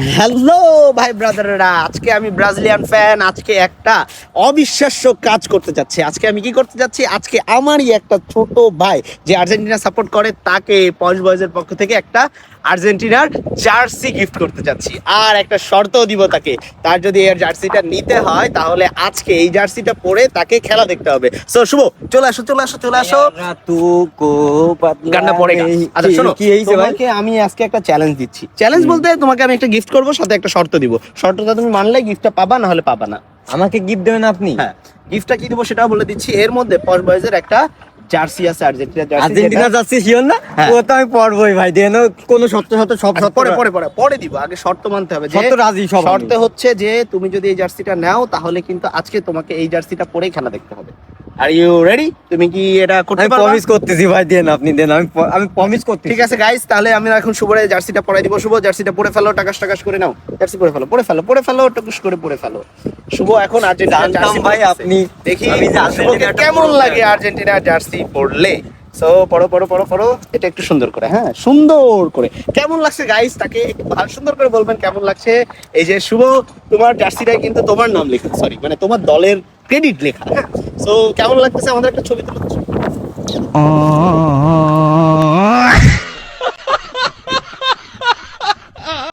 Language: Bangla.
হ্যালো ভাই ব্রাদাররা, আজকে আমি ব্রাজিলিয়ান ফ্যান। আজকে একটা অবিশ্বাস্য কাজ করতে যাচ্ছি। আজকে আমি কি করতে যাচ্ছি? আজকে আমারই একটা ছোট ভাই যে আর্জেন্টিনা সাপোর্ট করে, তাকে পশ বয়েজের পক্ষ থেকে একটা আর্জেন্টিনার জার্সি গিফট করতে যাচ্ছি। আর একটা শর্তও দিব তাকে, তার যদি এই জার্সিটা নিতে হয় তাহলে আজকে এই জার্সিটা পরে তাকে খেলা দেখতে হবে। সো শুভ, চলে আসো চলে আসো চলে আসো। গানটা পরে আচ্ছা শোনো, কি হয়েছে ভাই? তোমাকে আমি আজকে একটা চ্যালেঞ্জ দিচ্ছি। চ্যালেঞ্জ বলতে তোমাকে আমি একটা গিফট করবো, সাথে একটা শর্ত দিব। শর্তটা তুমি মানলে গিফটটা পাবা, না হলে পাবা না। আমাকে গিফট দেবেন আপনি? হ্যাঁ, গিফটটা কি দিব সেটাও বলে দিচ্ছি। এর মধ্যে পশ বয়েজের একটা জার্সি আছে, আর্জেন্টিনা জার্সি। আর্জেন্টিনা যাচ্ছি শিওর না? হ্যাঁ। ও তো আমি পড়বই ভাই, দেন কোন সত্য সত্য সব সত্য পরে পরে পরে পরে দিব, আগে শর্ত মানতে হবে। যে সত্য রাজি সব আমি। শর্তে হচ্ছে যে তুমি যদি এই জার্সিটা নাও তাহলে কিন্তু আজকে তোমাকে এই জার্সিটা পরেই খেলা দেখতে হবে। Are you ready? তুমি কি এটা করতে আমি পারবে? প্রমিস করতেছি ভাই, দেন আপনি দেন, আমি প্রমিস করতেছি। ঠিক আছে গাইস, তাহলে আমি এখন শুভরে জার্সিটা পরাই দিব। শুভ, জার্সিটা পরে ফেলো, টাকাস টাকাস করে নাও। জার্সি পরে ফেলো, পরে ফেলো, পরে ফেলো, টুকুস করে পরে ফেলো। শুভ এখন আর্জেন্টিনা জানতাম জার্সি ভাই পরতেছে। আপনি, দেখি আমি যে শুভকে আর্জেন্টিনাটা কেমন পরবো লাগে না। আর্জেন্টিনা জার্সি পরলে। সো পড়ো পড়ো পড়ো পড়ো, এটা একটু সুন্দর করে, হ্যাঁ সুন্দর করে। কেমন লাগছে গাইস? তাকে একটু ভালো সুন্দর করে বলবেন কেমন লাগছে। এই যে শুভ, তোমার জার্সিটায় কিন্তু তোমার নাম লেখা, সরি মানে তোমার দলের ক্রেডিট লেখা। হ্যাঁ, সো কেমন লাগতেছে? আমাদের একটা ছবি তুলে দাও।